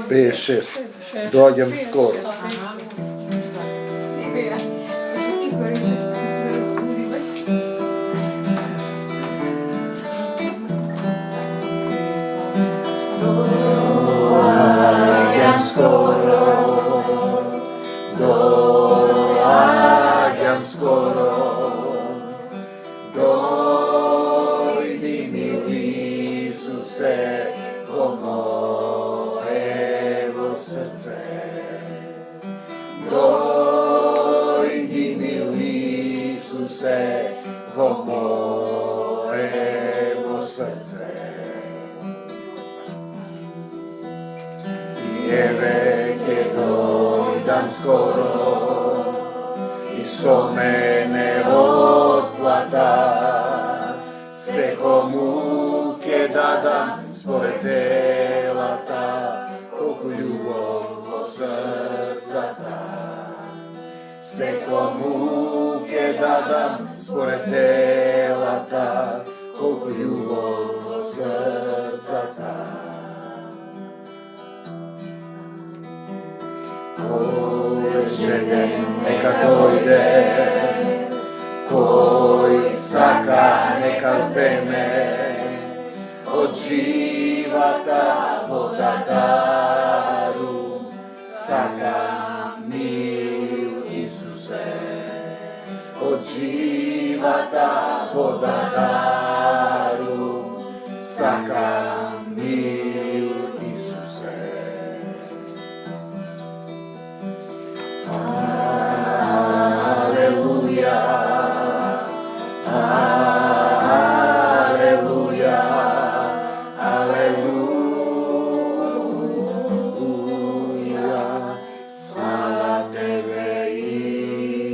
5, 6. Dođem skoro. Dođem skoro. Dođem skoro. Dojdi mili Isuse po mojevo srce. Dojdi mili Isuse po mojevo srce. Jeveke dojdam skoro i so mene otplata, se komuke dadam spored telata, koliko ljubov po srca ta. Se komuke dadam spored telata, koliko ljubov po srca ta. Koje želje neka dojde, koji saka neka zeme, od života voda daru, saka mil Isuse. Od života voda daru, saka mil Isuse. Aleluja, aleluja, aleluja, slava tebe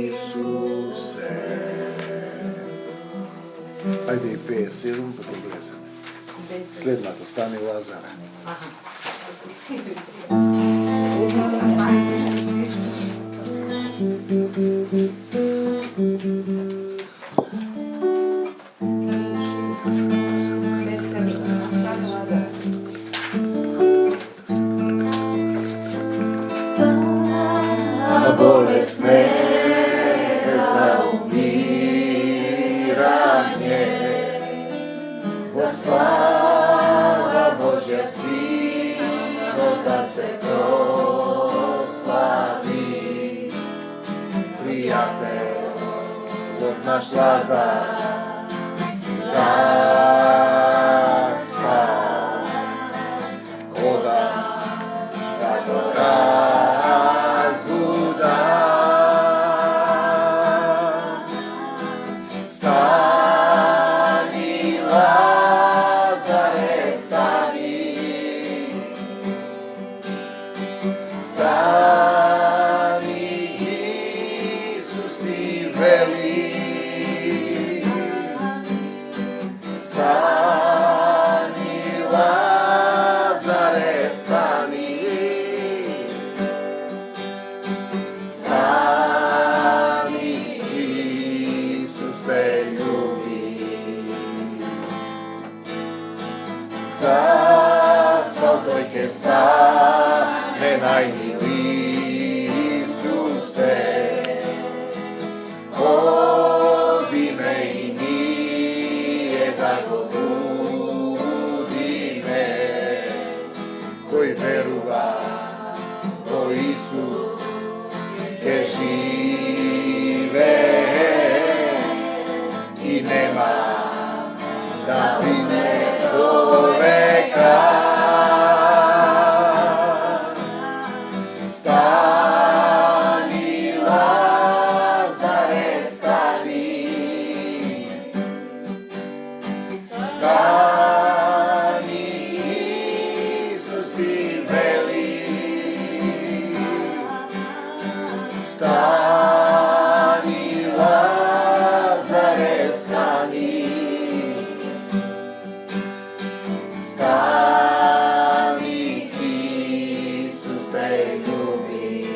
Isuse. Ajde i pije silom, pa to blezane. Slednata stani Lazara. Bolesne za umiranje, vo slava Božja Sino da se proslavi. Prijatelj, dok naš Lazar zaspao, odam da to stani Lazare, stani, stani, Isus ti veli, stani Lazare, stani, stani, Isus te ljubi. Zasval dojke stane najmili Isuse, vodi me i nije tako budi me, koji veruva o Isus je žive i nema da vine do veka. Stani Lazare, stani, stani, Isus ti veli, stani Lazare, stani, stani, Isus te ljubi.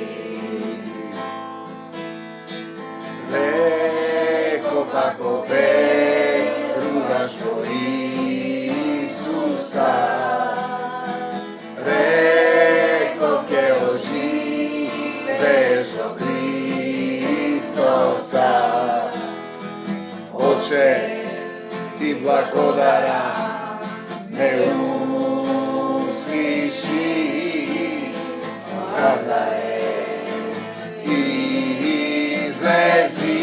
Rekov ako verujaš u Isusa, благодарам, ме услиши, Лазаре, излези.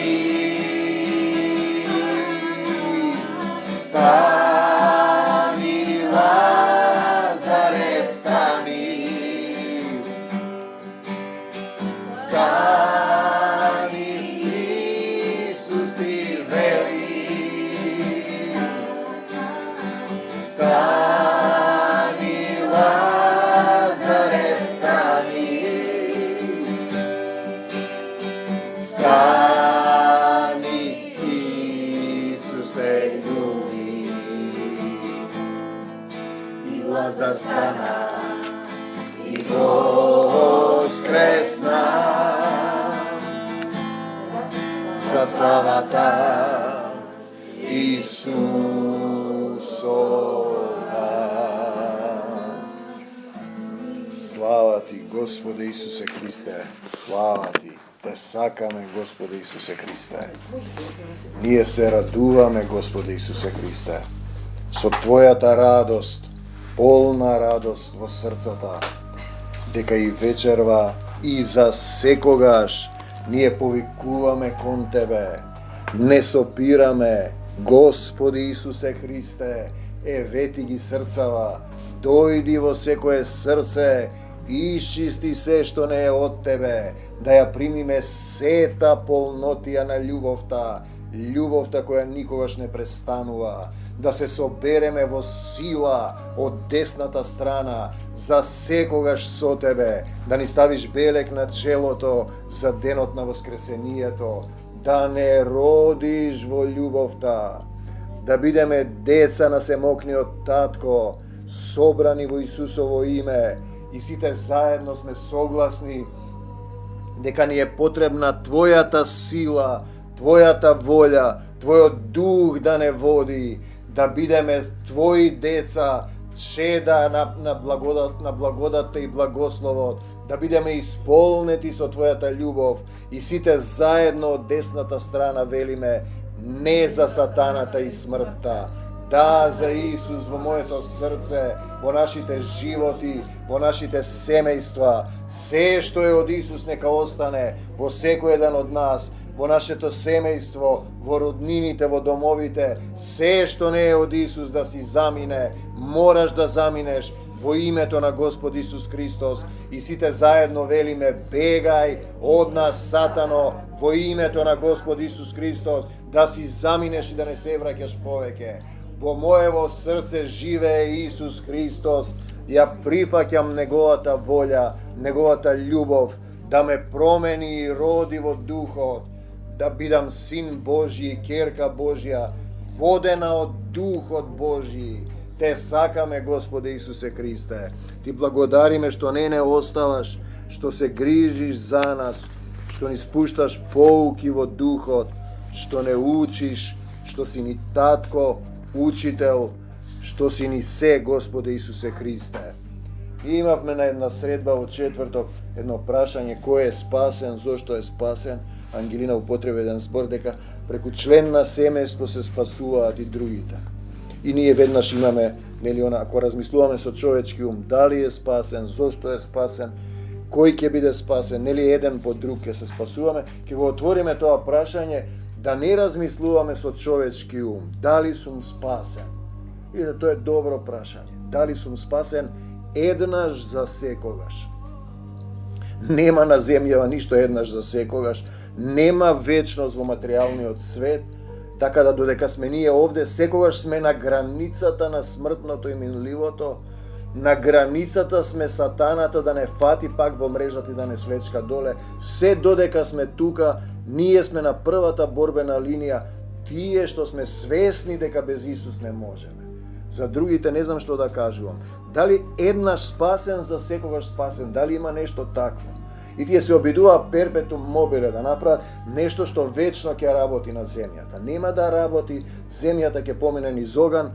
Стани, Лазаре, стани. Стани, Исус ти вели. Стани, Лазаре, стани. Стани, Исус те люби. И Лазар стана, и воскресна за славата Исусова. Слава ти, Господе Исусе Христе, слава ти. Те сакаме, Господе Исусе Христе. Ние се радуваме, Господе Исусе Христе, со Твојата радост, полна радост во срцата, дека и вечерва и за секогаш ние повикуваме кон Тебе, не сопираме, Господи Исусе Христе, вети ги срцава, дојди во секое срце, исчисти се што не е од Тебе, да ја примиме сета полнотија на љубовта, љубовта која никогаш не престанува, да се собереме во сила од десната страна, за секогаш со Тебе, да ни ставиш белек на челото за денот на воскресението, да не родиш во љубовта, да бидеме деца на семокниот татко, собрани во Исусово име, и сите заедно сме согласни дека ни е потребна Твојата сила, Твојата волја, Твојот дух да не води, да бидеме Твои деца, чеда на благодатта и благословот, да бидеме исполнети со Твојата љубов, и сите заедно од десната страна велиме не за сатаната и смртта, да за Исус во моето срце, во нашите животи, во нашите семејства, се што е од Исус нека остане во секој еден од нас, во нашето семејство, во роднините, во домовите, се што не е од Исус да си замине, мораш да заминеш во името на Господ Исус Христос, и сите заедно велиме бегај од нас сатано во името на Господ Исус Христос, да си заминеш и да не се враќаш повеќе. Во моево срце живее Исус Христос, ја прифаќам Неговата волја, Неговата љубов, да ме промени и роди во духот, да бидам син Божји и керка Божја, водена од Духот Божји. Те сакаме, Господе Исусе Христе. Ти благодариме што не оставаш, што се грижиш за нас, што ни спушташ поуки во Духот, што не учиш, што си ни татко, учител, што си ни се, Господе Исусе Христе. И имавме на една средба во четврток едно прашање кој е спасен, зошто е спасен. Ангелина употреби еден збор дека преку член на семејство се спасуваат и другите. И ние веднаш имаме, нели она, ако размислуваме со човечки ум, дали е спасен, зошто е спасен, кој ќе биде спасен, нели еден по друг ќе се спасуваме, ќе го отвориме тоа прашање, да не размислуваме со човечки ум, дали сум спасен. И да тоа е добро прашање. Дали сум спасен еднаш за секогаш. Нема на земјава ништо еднаш за секогаш, нема вечност во материјалниот свет, така да додека сме ние овде, секогаш сме на границата на смртното и минливото, на границата сме сатаната да не фати пак во мрежата и да не слечка доле. Се додека сме тука, ние сме на првата борбена линија, тие што сме свесни дека без Исус не можеме. За другите не знам што да кажувам. Дали еднаш спасен, за секогаш спасен, дали има нешто такво? И тие се обидува перпетум мобиле да направат нешто што вечно ќе работи на земјата. Нема да работи, земјата ќе помине низ оган,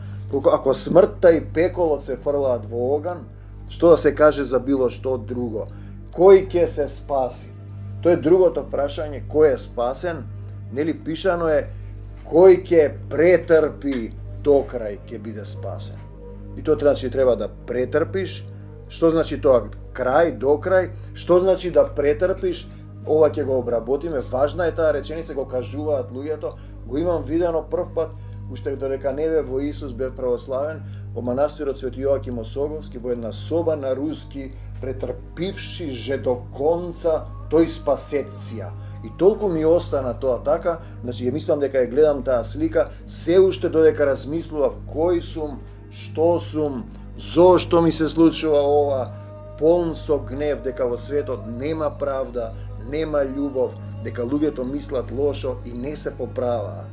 ако смртта и пеколот се фрлаат во оган, што да се каже за било што друго? Кој ќе се спаси? Тоа е другото прашање, кој е спасен? Нели пишано е кој ќе претрпи do крај ќе биде спасен. И тоа значи треба да претрпиш. Што значи тоа крај, до крај? Што значи да претрпиш? Ова ќе го обработиме. Важна е таа реченица, го кажуваат луѓето. Го имам видено прв пат, уште додека не бе во Исус, бев православен, во манастирот Свети Јоаким Осоговски, во една соба на руски, претрпивши же до конца, тој спасеција. И толку ми остана тоа така, значи ја мислам дека ја гледам таа слика, се уште додека размислував кој сум, што сум, зошто ми се случува ова, полн со гнев дека во светот нема правда, нема љубов, дека луѓето мислат лошо и не се поправаат.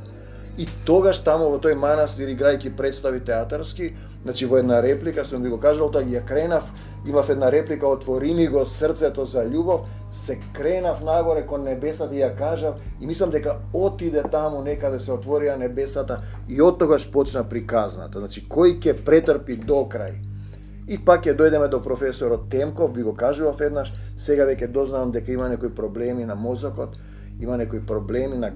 И тогаш таму во тој манастир, играјќи представи театарски, значи во една реплика, сум ви го кажал, тоа ја кренав, имав една реплика, отвори ми го срцето за љубов, се кренав нагоре кон небесата и ја кажав, и мислам дека отиде таму некаде, се отворија небесата и од тогаш почна приказната. Значи, кој ќе претрпи до крај. И пак ќе дојдеме до професорот Темков, ви го кажував еднаш, сега веќе дознавам дека има некои проблеми на мозокот, има некои проблеми на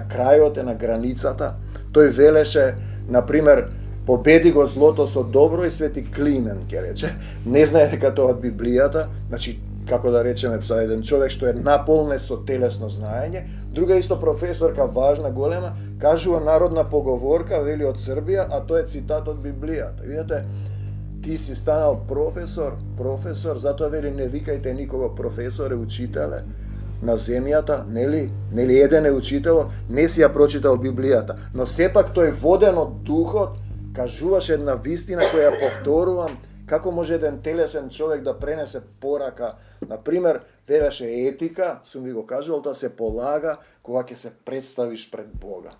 крајот на границата. Тој велеше, например, победи го злото со добро, и Свети Климен ќе рече, не знае дека тоа од Библијата, значи, како да речеме, за еден човек што е наполнет со телесно знаење. Друга исто професорка, важна, голема, кажува народна поговорка, вели од Србија, а тоа е цитат од Библијата. Видете, ти си станал професор, затоа вели не викајте никого професоре, учителе на земјата, нели еден е учител, не си ја прочитал Библијата, но сепак тој воден од духот кажуваше една вистина која ја повторувам, како може еден телесен човек да пренесе порака. Например, велеше етика, сум ви го кажувал, тоа се полага кога ќе се представиш пред Бога.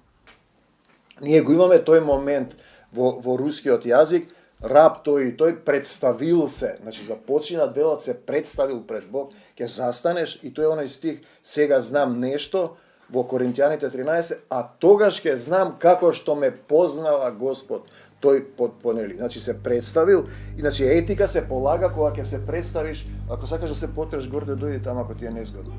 Ние го имаме тој момент во рускиот јазик, раб тој представил се, значи започина велат се представил пред Бог, ќе застанеш и тој е оној стих, сега знам нешто, во Коринтијаните 13, а тогаш ќе знам како што ме познава Господ, тој понели. Значи се представил, и значи етика се полага кога ќе се представиш, ако сакаш да се потреш горде, дојди таму ако ти е незгодно.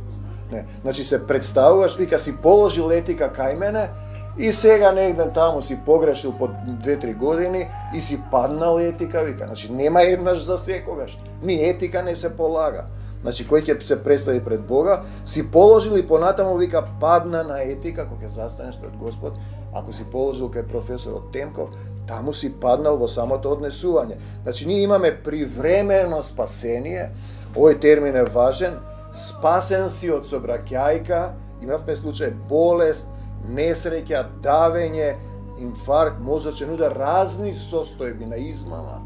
Не, значи се представуваш, вика си положил етика кај мене, и сега негде таму си погрешил по 2-3 години и си паднал етика, вика. Значи нема еднаш за секогаш. Ни етика не се полага. Значи кој ќе се представи пред Бога, си положил и понатаму вика падна на етика кога ќе застанеш пред Господ. Ако си положил кај професорот Темков, таму си паднал во самото однесување. Значи ние имаме привремено спасение. Овој термин е важен. Спасен си од собраќајка, имавме случај болест, несреќа, давење, инфаркт, мозочен удар, разни состојби на измама,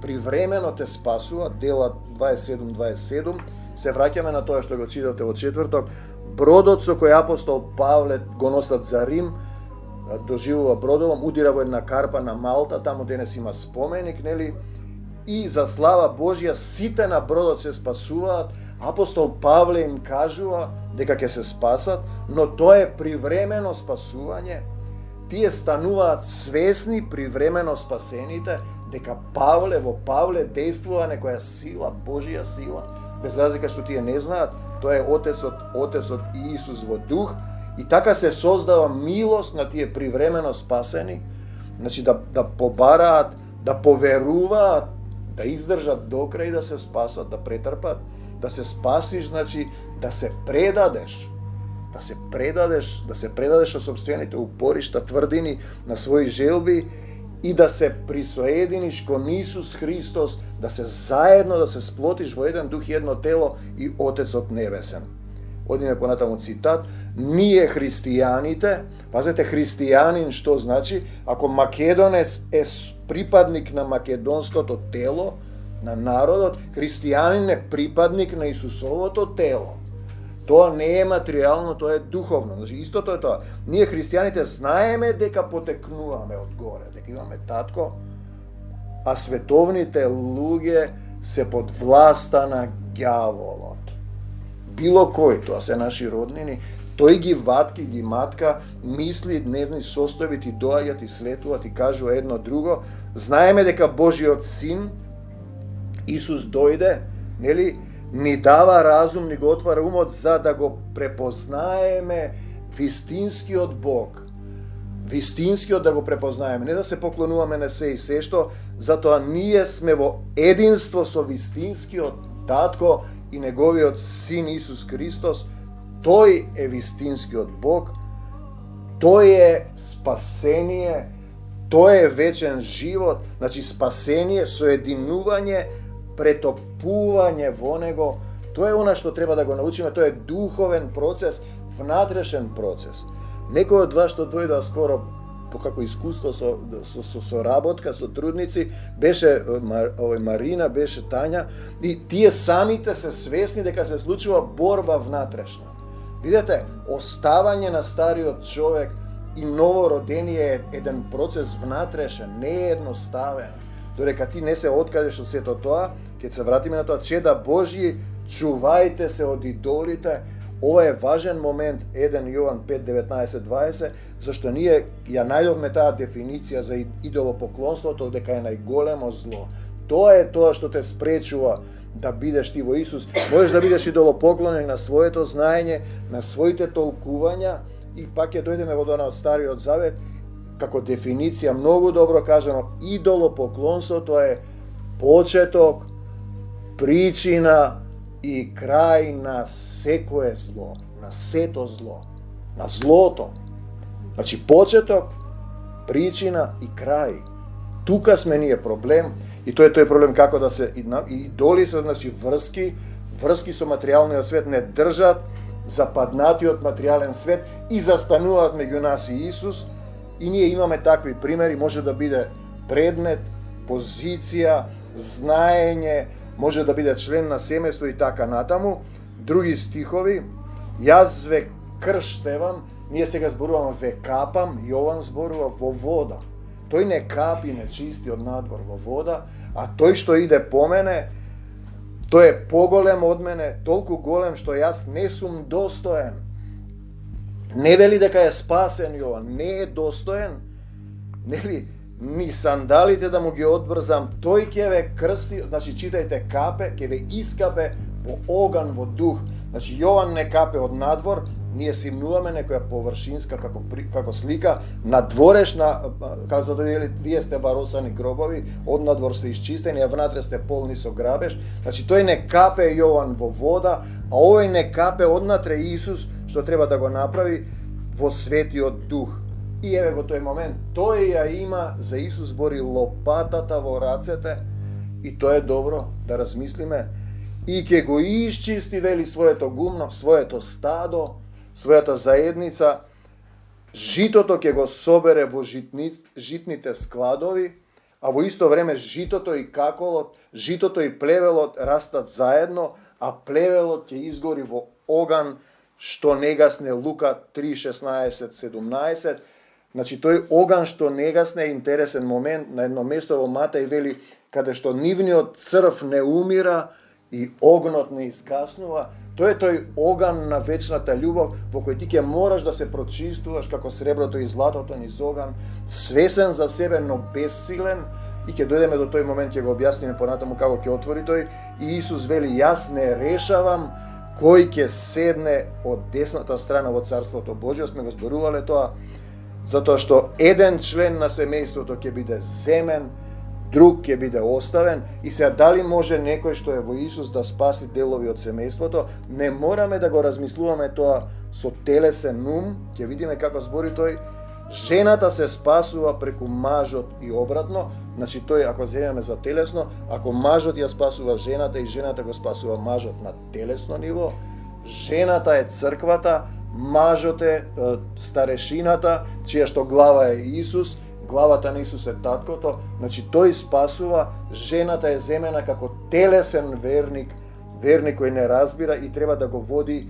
привремено те спасува, дела 27:27, се враќаме на тоа што го читавте во четврток, бродот со кој апостол Павле го носат за Рим, доживува бродолом, удира во една карпа на Малта, таму денес има споменик, нели, и за слава Божја сите на бродот се спасуваат. Апостол Павле им кажува дека ќе се спасат, но тоа е привремено спасување. Тие стануваат свесни привремено спасените дека во Павле действува некоја сила, Божја сила, без разлика што тие не знаат, тоа е Отецот и Исус во дух, и така се создава милост на тие привремено спасени, значи да побараат, да поверуваат, да издржат до крај, да се спасат, да претрпат, да се спасиш, значи да се предадеш, да се предадеш на собствените упоришта, тврдини на своји желби и да се присоединиш кон Исус Христос, да се заедно, да се сплотиш во еден дух и едно тело и Отецот Небесен. Одиме понатаму цитат, ние христијаните, пазете христијанин што значи, ако македонец е припадник на македонското тело, на народот, христијанин е припадник на Исусовото тело. Тоа не е материјално, тоа е духовно. Значи, истото е тоа. Ние христијаните знаеме дека потекнуваме од горе, дека имаме татко, а световните луѓе се под власта на ѓаволот. Било кој, тоа се наши роднини, тој ги ватки, ги матка, мисли, дневни состојби ти доаѓат и слетуваат и кажува едно друго. Знаеме дека Божиот Син, Исус дојде, нели, ни дава разум, ни го отвара умот за да го препознаеме вистинскиот Бог. вистинскиот да го препознаеме, не да се поклонуваме на се и се што, затоа ние сме во единство со вистинскиот Татко и неговиот Син Исус Христос. Тој е вистинскиот Бог, тој е спасение, тој е вечен живот, значи спасение, соединување, претопување во Него. Тоа е она што треба да го научиме, тоа е духовен процес, внатрешен процес. Некој од вас што дојда скоро по како искуство со работка, со трудници, беше Марина, беше Тања, и тие самите се свесни дека се случува борба внатрешна. Видете, оставање на стариот човек и новородение е еден процес внатрешен, не е едноставен. Додека ти не се откажеш од сето тоа, ќе се вратиме на тоа, чеда Божји, чувајте се од идолите. Ова е важен момент, 1 Јован 5, 19, 20, зашто ние ја најдовме таа дефиниција за идолопоклонството, дека е најголемо зло. Тоа е тоа што те спречува да бидеш ти во Исус. Можеш да бидеш идолопоклонник на своето знаење, на своите толкувања, и пак ќе дојдеме во тоа од Стариот Завет, како дефиниција многу добро кажано, идолопоклонството е почеток, причина и крај на секое зло, на сето зло, на злото. Значи почеток, причина и крај. Тука сме ние проблем, и тој е проблем како да се идоли се, значи врски со материјалниот свет не држат западнатиот материјален свет и застануваат меѓу нас и Исус, и ние имаме такви примери, може да биде предмет, позиција, знаење, може да биде член на семејство и така натаму. Други стихови, јас ве крштевам, ние сега зборуваме ве капам, Јован зборува во вода. Тој не капи, не чисти од надвор во вода, а тој што иде по мене, тој е поголем од мене, толку голем што јас не сум достоен. Не вели дека е спасен Јован, не е достоен, нели, ни сандалите да му ги одврзам, тој ќе ве крсти, значи читајте капе, ќе ве искапе во оган, во дух. Значи Јован не капе од надвор, ние симнуваме некоја површинска како слика, надворешна, како за да вие сте варосани гробови, од надвор сте исчистени, а внатре сте полни со грабеж. Значи тој не капе Јован во вода, а овој не капе однатре Исус, што треба да го направи во светиот дух. И еве го тој момент, тој ја има, за Исус збори, лопатата во рацете, и тоа е добро да размислиме, и ќе го исчисти, вели, своето гумно, своето стадо, својата заедница, житото ќе го собере во житните складови, а во исто време житото и каколот, житото и плевелот растат заедно, а плевелот ќе изгори во оган, што не гасне. Лука 3, 16, 17. Значи, тој оган што не гасне е интересен момент. На едно место во Матеј вели, каде што нивниот црв не умира и огнот не изгаснува. Тој е тој оган на вечната љубов, во кој ти ќе мораш да се прочистуваш како среброто и златото низ оган, свесен за себе, но бессилен. И ќе дојдеме до тој момент, ќе го објасниме понатаму како ќе отвори тој. И Исус вели, јас не решавам кој ќе седне од десната страна во Царството Божјо. Сме го зборувале тоа, затоа што еден член на семејството ќе биде земен, друг ќе биде оставен. И сега дали може некој што е во Исус да спаси делови од семејството? Не мораме да го размислуваме тоа со телесен ум. Ќе видиме како збори тој. Жената се спасува преку мажот и обратно. Значи тој, ако земеме за телесно, ако мажот ја спасува жената и жената го спасува мажот на телесно ниво, жената е црквата, мажот е старешината, чија што глава е Исус, главата на Исус е таткото. Значи тој спасува, жената е земена како телесен верник, верник кој не разбира и треба да го води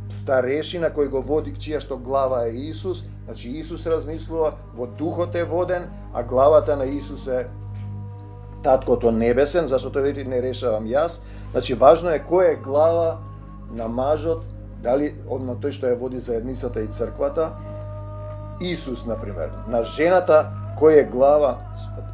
старешина кој го води, чија што глава е Исус. Значи Исус размислува, во духот е воден, а главата на Исус е таткото небесен, зашто тој вели не решавам јас. Значи важно е кој е глава на мажот, дали одно тој што ја води заедницата и црквата, Исус, например. На жената кој е глава,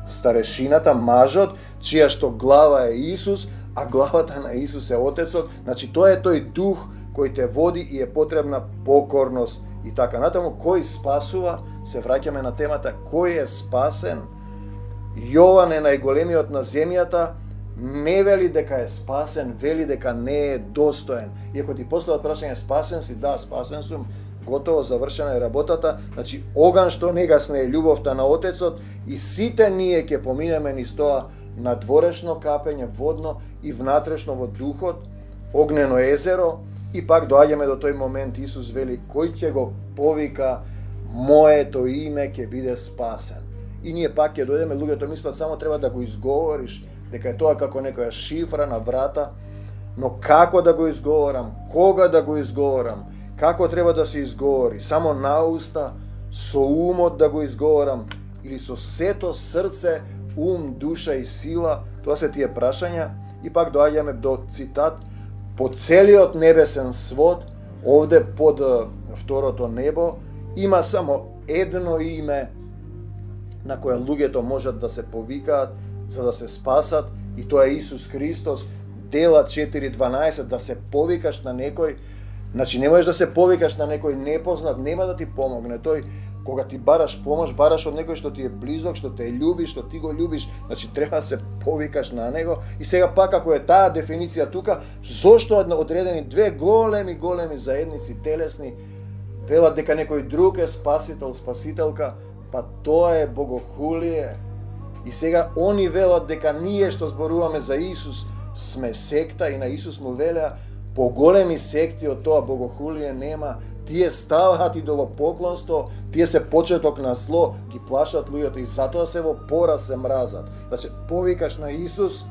старешината, мажот, чија што глава е Исус, а главата на Исус е Отецот. Значи тоа е тој дух кој те води и е потребна покорност и така натаму. Кој спасува? Се враќаме на темата кој е спасен. Јован е најголемиот на земјата, не вели дека е спасен, вели дека не е достоен. И ако ти постават прашање спасен си, да, спасен сум, готово, завршена е работата. Значи, оган што не гасне е љубовта на Отецот и сите ние ќе поминеме низ тоа надворешно капење, водно и внатрешно во духот, огнено езеро, и пак доаѓаме до тој момент, Исус вели, кој ќе го повика моето име ќе биде спасен. И ние пак ќе дојдеме, луѓето мислат само треба да го изговориш, дека е тоа како некоја шифра на врата, но како да го изговорам, кога да го изговорам, како треба да се изговори, само на уста, со умот да го изговорам, или со сето срце, ум, душа и сила, тоа се тие прашања. И пак доаѓаме до цитат, по целиот небесен свод, овде под второто небо, има само едно име на кое луѓето можат да се повикаат за да се спасат, и тоа е Исус Христос. Дела 4:12, да се повикаш на некој, значи не можеш да се повикаш на некој непознат, нема да ти помогне. Тој, кога ти бараш помош, бараш од некој што ти е близок, што те љуби, што ти го љубиш, значи треба да се повикаш на него. И сега пак, ако е таа дефиниција тука, зошто одредени две големи заедници телесни велат дека некој друг е спасител, спасителка, па тоа е богохулие. И сега они велат дека ние што зборуваме за Исус сме секта и на Исус му велеа поголеми секти од тоа богохулие нема. Тие ставаат идолопоклонство, тие се почеток на зло, ги плашат луѓето и затоа се во пора се мразат. Значи, повикаш на Исус,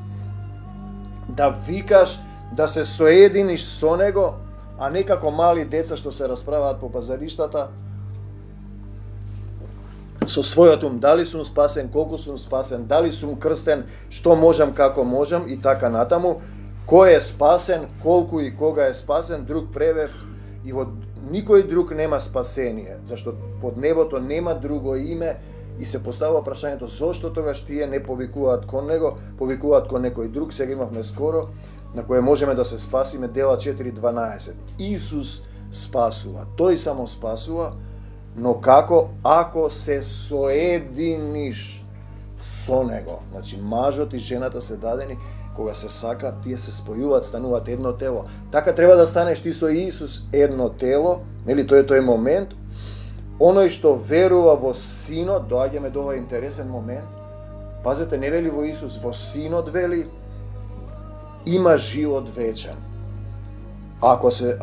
да викаш, да се соединиш со Него, а не како мали деца што се расправаат по пазариштата, со својот ум, дали сум спасен, колку сум спасен, дали сум крстен, што можам, како можам и така натаму. Кој е спасен, колку и кога е спасен, друг превев, и во никој друг нема спасение, зашто под небото нема друго име, и се поставува прашањето зошто тогаш тие не повикуваат кон него, повикуваат кон некој друг. Сега имавме скоро на кое можеме да се спасиме, Дела 4:12. Исус спасува, тој само спасува, но како? Ако се соединиш со него. Значи мажот и жената се дадени, кога се сакаат, тие се спојуваат, стануваат едно тело. Така треба да станеш ти со Исус едно тело, нели, тој е тој момент. Оној што верува во Синот, доаѓаме до овој интересен момент. Пазете, не вели во Исус, во Синот вели, има живот вечен. Ако се,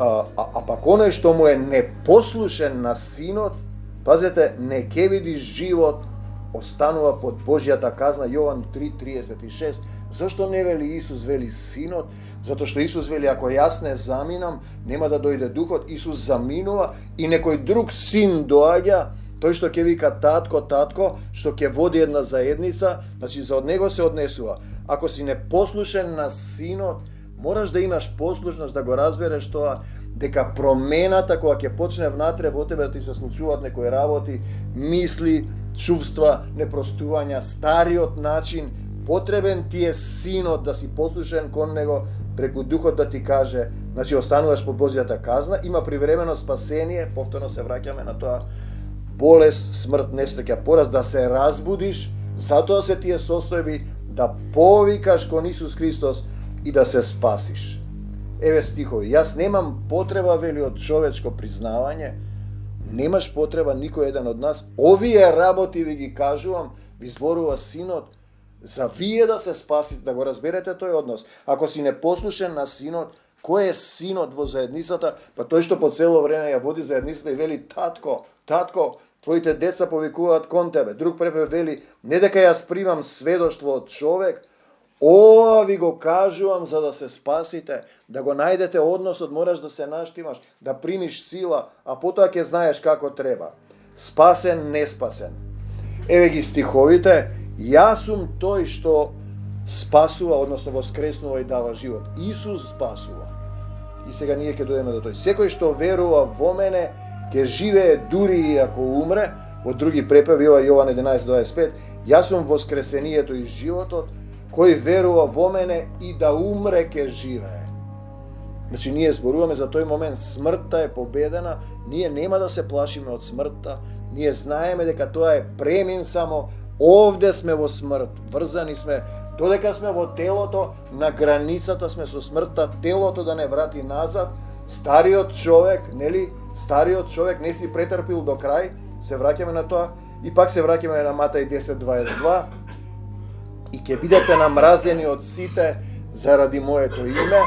пак оној што му е непослушен на Синот, пазете, не ќе види живот, останува под Божјата казна. Јован 3:36. Зошто не вели Исус, вели Синот? Затоа што Исус вели, ако јас не заминам, нема да дојде Духот. Исус заминува и некој друг син доаѓа, тој што ќе вика татко, татко, што ќе води една заедница, значи за од него се однесува. Ако си непослушен на Синот, мораш да имаш послушност да го разбереш тоа, дека промената кога ќе почне внатре во тебе да ти се случуваат некои работи, мисли, чувства, непростувања, стариот начин, потребен ти е Синот да си послушен кон него, преку Духот да ти каже, значи остануваш под Божјата казна, има привремено спасение, повторно се враќаме на тоа, болест, смрт, несреќа, пораз, да се разбудиш, затоа се тие состојби, да повикаш кон Исус Христос и да се спасиш. Еве стихови, јас немам потреба, вели, од човечко признавање, немаш потреба никој еден од нас, овие работи ви ги кажувам, ви зборува Синот, за вие да се спасите, да го разберете тој однос. Ако си непослушен на Синот, кој е Синот во заедницата? Па тој што по цело време ја води заедницата и вели, татко, татко, твоите деца повикуваат кон тебе. Друг препев вели, не дека јас примам сведоштво од човек, ова ви го кажувам за да се спасите, да го најдете односот, мораш да се наштимаш, да примиш сила, а потоа ќе знаеш како треба. Спасен, не спасен. Еве ги стиховите, јас сум тој што спасува, односно воскреснува и дава живот. Исус спасува. И сега ние ќе дојдеме до тој. Секој што верува во мене, ќе живее дури и ако умре. Во други препеви, ова Јован 11:25, јас сум воскресението и животот, кој верува во мене и да умре ќе живее. Значи ние зборуваме за тој момент, смртта е победена, ние нема да се плашиме од смртта, ние знаеме дека тоа е премин само, овде сме во смрт, врзани сме, додека сме во телото, на границата сме со смртта, телото да не врати назад, стариот човек, нели, стариот човек не си претрпил до крај, се враќаме на тоа, и пак се враќаме на Матај 10:22, и ќе бидете намразени од сите заради моето име.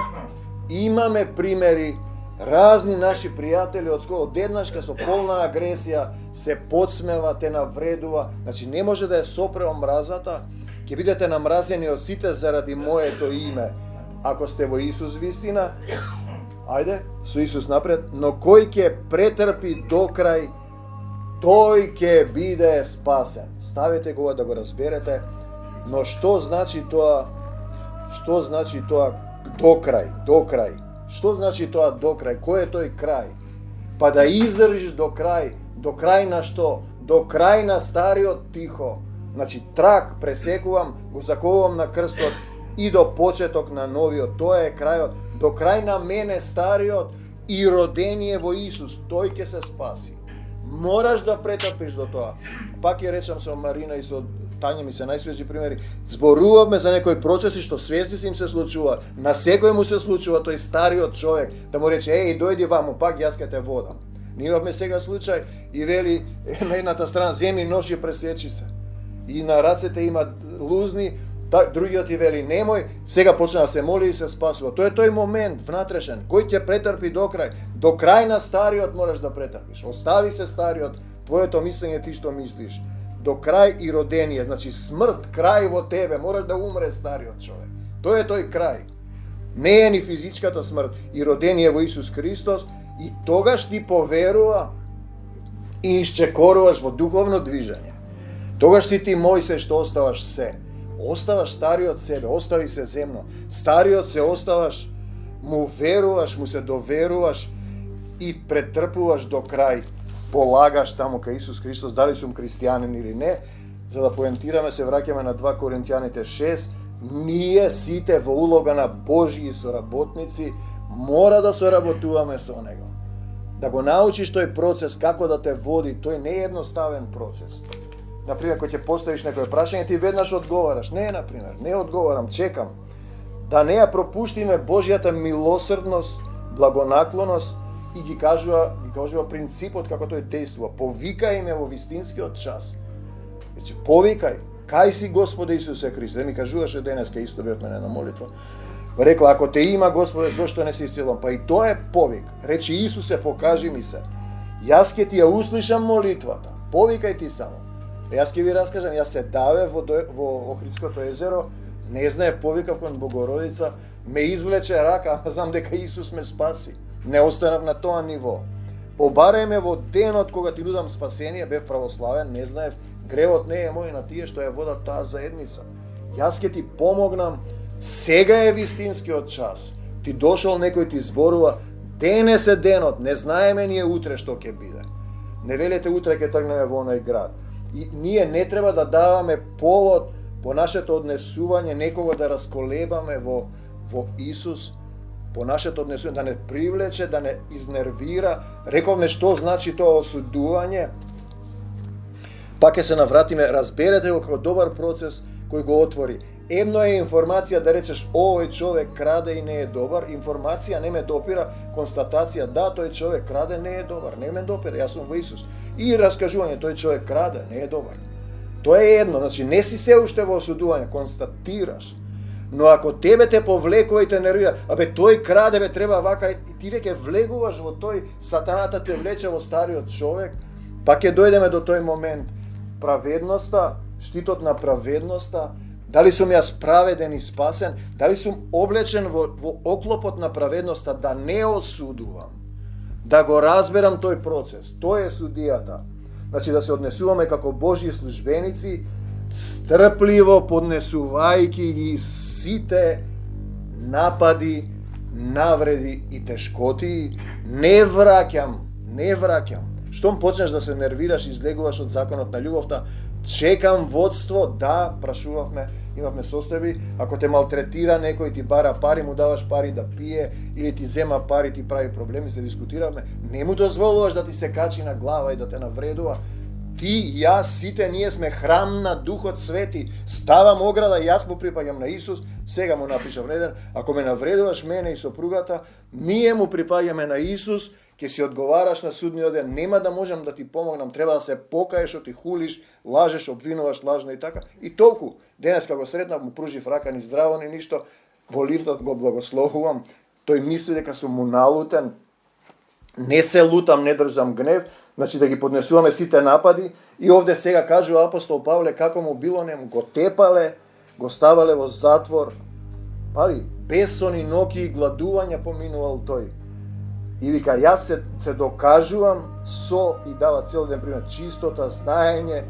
Имаме примери, разни наши пријатели од скоро одеднашка со полна агресија се подсмева, те навредува, значи не може да е сопре омразата, ќе бидете намразени од сите заради моето име. Ако сте во Исус вистина, ајде, со Исус напред, но кој ќе претрпи до крај, тој ќе биде спасен. Ставете го да го разберете, но што значи тоа? Што значи тоа до крај, до крај? Што значи тоа до крај? Кој е тој крај? Па да издржиш до крај на што? До крај на стариот тихо. Значи трак пресекувам, го заковувам на крстот и до почеток на новиот. Тоа е крајот. До крај на мене стариот и родение во Исус, тој ќе се спаси. Мораш да претрпиш до тоа. Пак ја речам со Марина и со Тања, ми се најсвежи примери. Зборувавме за некои процеси што свесни им се случува. На секој му се случува тој стариот човек да му рече: "Еј, дојди ваму, пак јас ќе те водам." Ние имавме сега случај и вели на едната страна: "Земи нож и пресечи се." И на рацете има лузни, другиот и вели: "Немој." Сега почна да се моли и се спасува. Тоа е тој момент внатрешен. Кој ќе претрпи до крај? До крај на стариот мораш да претрпиш. Остави се стариот, твоето мислење, ти што мислиш. До крај и родение, значи смрт, крај во тебе, мора да умре стариот човек. Тој е тој крај. Не е ни физичката смрт, и родение во Исус Христос, и тогаш ти поверува и исчекоруваш во духовно движење. Тогаш си ти Мојсе што оставаш се. Оставаш стариот себе, остави се земно. Стариот се оставаш, му веруваш, му се доверуваш и претрпуваш до крај. Полагаш таму кај Исус Христос, дали сум христијанин или не. За да поентираме, се враќаме на 2 Коринтијаните 6. Ние сите во улога на Божји соработници мора да соработуваме со Него. Да го научиш тој процес, како да те води, тој не е едноставен процес. Например, кога ќе поставиш некој прашање, ти веднаш одговараш. Не, например, не одговарам, чекам. Да не ја пропуштиме Божјата милосрдност, благонаклоност и ги кажува принципот како тој действува. Повикај ме во вистинскиот час. Значи, повикај, кај си Господе Исусе Христе? Ми кажуваше денеска, исто бевме на молитва. Рекла, ако те има Господе, зошто не си исцелен? Па и тоа е повик. Речи: Исусе, покажи ми се. Јас ќе ти ја услишам молитвата. Повикај ти само. Јас ќе ви раскажам, јас се даве во Охридското езеро, не знаев, повикав кон Богородица, ме извлече рака, знам дека Исус ме спаси. Не останав на тоа ниво. Побарај ме во денот кога ти нудам спасение, бев православен, не знаев, гревот не е мој на тие што ја водат таа заедница. Јас ќе ти помогнам, сега е вистинскиот час. Ти дошол, некој ти зборува, денес е денот, не знаеме ние утре што ќе биде. Не велете утре ќе тргнеме во оној град. И ние не треба да даваме повод по нашето однесување некого да расколебаме во Исус, по нашето однесување да не привлече, да не изнервира. Рековме што значи тоа осудување. Пак ќе се навратиме, разберете го како добар процес кој го отвори. Едно е информација да речеш овој човек краде и не е добар, информација не ме допира, констатација да, тој човек краде, не е добар, не ме допира, јас сум во Исус. И раскажување, тој човек краде, не е добар. Тоа е едно, значи не си се уште во осудување, констатираш. Но ако тебе те повлекува и те нервира, тој краде, треба вака, и ти веќе влегуваш во тој, сатаната те влече во стариот човек, пак ќе дојдеме до тој момент. Праведноста, штитот на праведноста, дали сум јас праведен и спасен, дали сум облечен во оклопот на праведноста, да не осудувам, да го разберам тој процес. Тоа е судијата. Значи да се однесуваме како Божји службеници, стрпливо поднесувајќи ги сите напади, навреди и тешкоти. Не враќам. Штом почнеш да се нервираш и излегуваш од законот на љубовта, чекам водство, да, прашувавме, имавме состојби, ако те малтретира некој, ти бара пари, му даваш пари да пие, или ти зема пари, ти прави проблеми, се дискутиравме, не му дозволуваш да ти се качи на глава и да те навредува. Ти, јас, сите ние сме храм на Духот Свети. Ставам ограда, јас му припаѓам на Исус. Сега му напишав неден, ако ме навредуваш мене и сопругата, ние му припаѓаме на Исус, ќе си одговараш на судниот ден, нема да можам да ти помогнам, треба да се покаеш, оти хулиш, лажеш, обвинуваш лажно и така. И толку. Денес кога го сретнав, му пружив рака, ни здраво, ни ништо, во лифтот го благословувам. Тој мисли дека сум му налутен. Не се лутам, не држам гнев, значи да ги поднесуваме сите напади. И овде сега кажува апостол Павле како му било, нему го тепале, го ставале во затвор. Пали, бесони, ноки и гладувања поминувал тој. И вика, јас се докажувам со, и дава цел ден пример, чистота, знаење,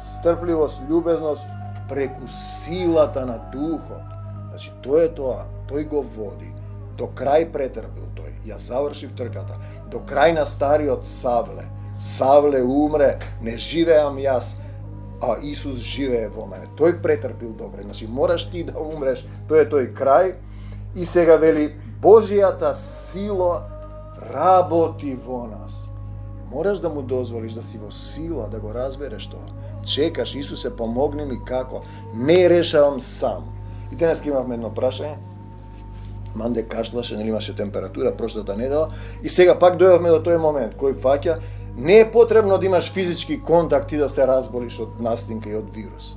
стрпливост, љубезност, преку силата на Духот. Значи, тој е тоа, тој го води. До крај претрпел тој. Ја завршив трката. До крај на стариот Савле. Савле умре, не живеам јас, а Исус живее во мене. Тој претрпил добре. Значи, мораш ти да умреш. Тој е тој крај. И сега вели, Божијата сила работи во нас. Мораш да му дозволиш да си во сила, да го разбереш тоа. Чекаш, Исусе, помогни ми како. Не решавам сам. И денес имавме едно прашање. Манде кашлаше, нели имаше температура прошлата недела. И сега пак дојавме до тој момент кој фаќа. Не е потребно да имаш физички контакт и да се разболиш од настинка и од вирус.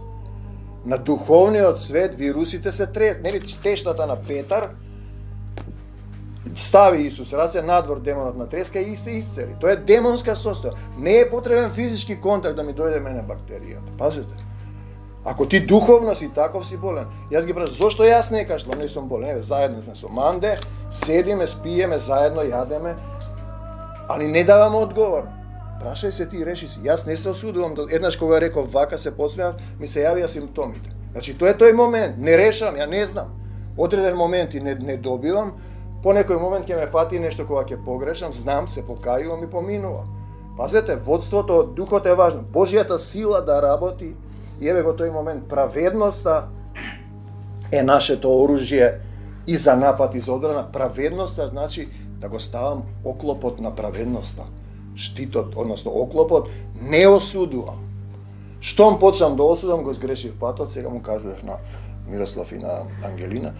На духовниот свет вирусите се трет. Нели тештата на Петар, стави Исус раце, надвор демонот на треска и се исцели. Тоа е демонска состојба. Не е потребен физички контакт да ми дојде мене бактеријата. Пазете. Ако ти духовно си таков си болен, јас ги прашам, зошто јас не кашлам, не сум болен? Еве, заедно сме со Манде, седиме, спиеме, заедно јадеме, али не даваме одговор. Прашај се ти и реши си. Јас не се осудувам, еднаш кога реков вака се подсмеав, ми се јавија симптомите. Значи, тоа е тој момент, не решам, ја не знам. Одреден моменти не добивам, по некој момент ќе ме фати нешто кога ќе погрешам, знам, се покајувам и поминува. Пазете, водството од Духот е важно. Божјата сила да работи, и еве го тој момент, праведноста е нашето оружје и за напад и за одбрана. Праведноста значи да го ставам оклопот на праведноста. Штитот, односно оклопот, не осудувам. Штом почнам да осудам, го сгрешив патот, сега му кажував на Мирослав и на Ангелина,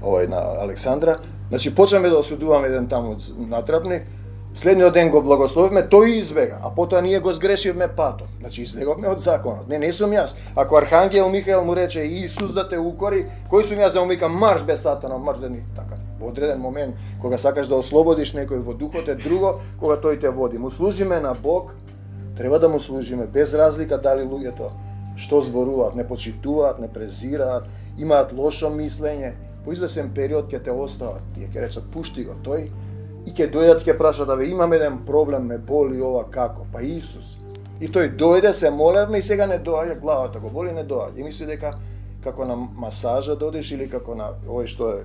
на Александра. Значи, почнаме да осудуваме еден таму натрапник, следниот ден го благословивме, тој избега, а потоа ние го сгрешивме патот. Значи, излеговме од законот. Не сум јас. Ако Архангел Михаел му рече Исус да те укори, кој сум јас да му викам марш бе сатана, марш да ни така. Во одреден момент, кога сакаш да ослободиш некој во духот е друго, кога тој те води. Му служиме на Бог, треба да му служиме без разлика дали луѓето што зборуваат, не почитуваат, не презираат, имаат лошо мислење. По извесен период ќе те остават, тие ќе речат пушти го тој и ќе дојдат ќе прашат да имам еден проблем, ме боли ова како, па Исус. И тој дојде, се молевме и сега не доаѓа, главата го боли, не доаѓа. И мисли дека како на масажа додеш или како на овој што е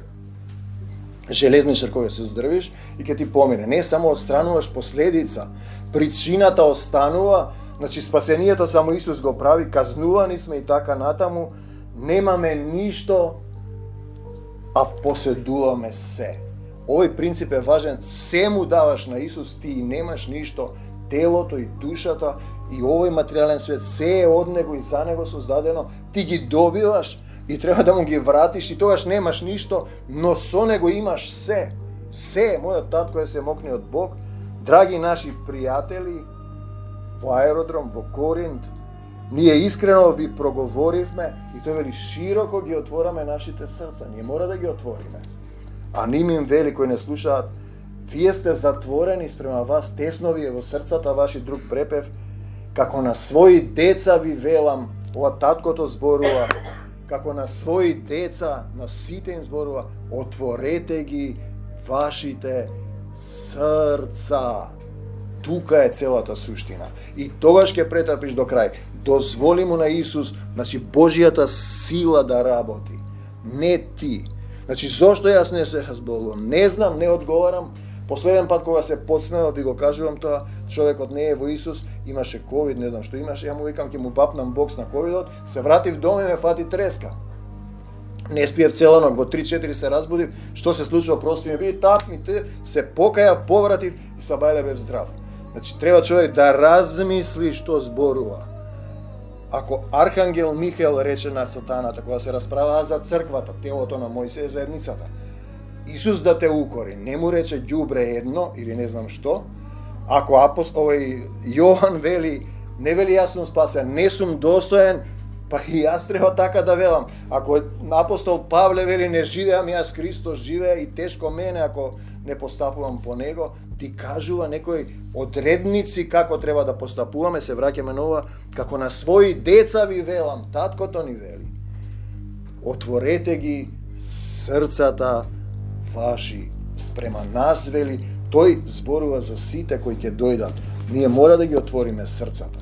железничар кога се здрвиш и ќе ти помине. Не само отстрануваш последица, причината останува, значи спасението само Исус го прави, казнувани сме и така натаму, немаме ништо, а поседуваме се. Овој принцип е важен, се му даваш на Исус, ти и немаш ништо, телото и душата и овој материјален свет, се е од него и за него создадено, ти ги добиваш и треба да му ги вратиш и тогаш немаш ништо, но со него имаш се. Се, мојот татко е семокниот Бог, драги наши пријатели, во аеродром, во Коринт, ние искрено ви проговоривме и тој вели широко ги отвораме нашите срца, ние мора да ги отвориме. А ним им вели кои не слушаат, вие сте затворени спрема вас, тесно ви е во срцата ваши, друг препев, како на своји деца ви велам, ова таткото зборува, како на своји деца, на сите им зборува, отворете ги вашите срца. Тука е целата суштина. И тогаш ќе претрпиш до крај. Дозволи му на Исус, значи Божјата сила да работи. Не ти. Значи, зошто јас не се разболувам? Не знам, не одговарам. Последен пат кога се подсмева, ви го кажувам тоа, човекот не е во Исус, имаше ковид, не знам што имаше, ја му викам, ќе му папнам бокс на ковидот, се вратив дома и ме фати треска. не спиев цела ног, во 3-4 се разбудив, што се случува, прости ми биде, такмите, се покајав, повратив и сабајле бев здрав. Значи, треба човек да размисли што зборува. Ако Архангел Михаел рече на сатаната, кога се расправаа за црквата, телото на Мојсија, заедницата, Исус да те укори, не му рече ѓубре едно или не знам што, ако Јован вели, не вели јас сум спасен, не сум достоен, па и јас треба така да велам. Ако апостол Павле вели не живеам јас, Христос живее и тешко мене ако не постапувам по него, ти кажува некои одредници како треба да постапуваме, се враќаме на ова, како на своји деца ви велам, таткото ни вели. Отворете ги срцата ваши спрема нас, вели, тој зборува за сите кои ќе дојдат. Ние мора да ги отвориме срцата.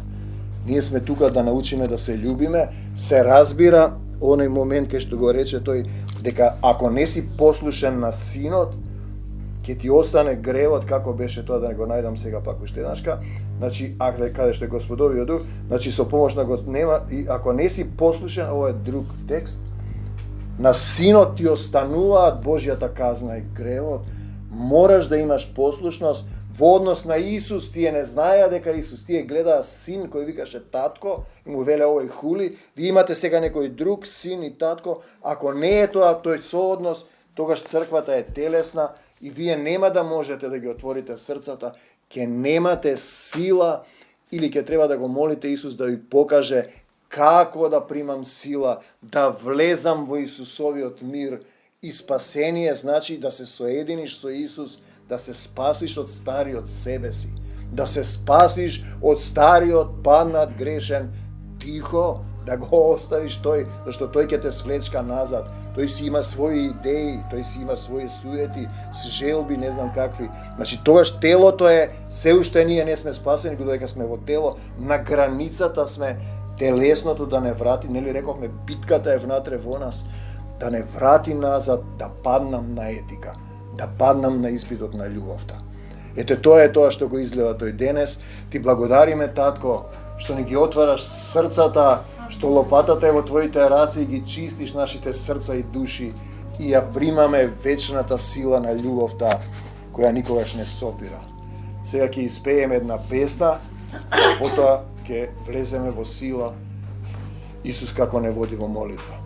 Ние сме тука да научиме да се љубиме, се разбира оној момент кај што го рече тој, дека ако не си послушен на синот, ќе ти остане гревот, како беше тоа, да не го најдам сега пак уште еднашка, значи, каде што е Господовиот дух, значи со помош на нема, и ако не си послушен, ова е друг текст, на синот ти остануваат Божјата казна и гревот, мораш да имаш послушност. Во однос на Исус, тие не знаеа дека Исус, тие гледаа син кој викаше татко и му веле овој хули, ви имате сега некој друг син и татко, ако не е тоа тој сооднос, тогаш црквата е телесна и вие нема да можете да ги отворите срцата, ќе немате сила или ќе треба да го молите Исус да ви покаже како да примам сила, да влезам во Исусовиот мир и спасение, значи да се соединиш со Исус, да се спасиш од стариот себе си, да се спасиш од стариот паднат грешен тихо, да го оставиш тој, зашто тој ќе те свлечка назад. Тој си има своји идеи, тој си има своји суети, желби, не знам какви. Значи тогаш телото е, се уште ние не сме спасени, бидејќи сме во тело, на границата сме телесното да не врати, нели рековме, битката е внатре во нас, да не врати назад, да паднам на етика, да паднам на испитот на љубовта. Ете тоа е тоа што го излева тој денес. Ти благодариме, татко, што ни ги отвараш срцата, што лопатата е во твоите раце и ги чистиш нашите срца и души и ја примаме вечната сила на љубовта која никогаш не сопира. Сега ќе испееме една песна, потоа ќе влеземе во сила Исус како не води во молитва.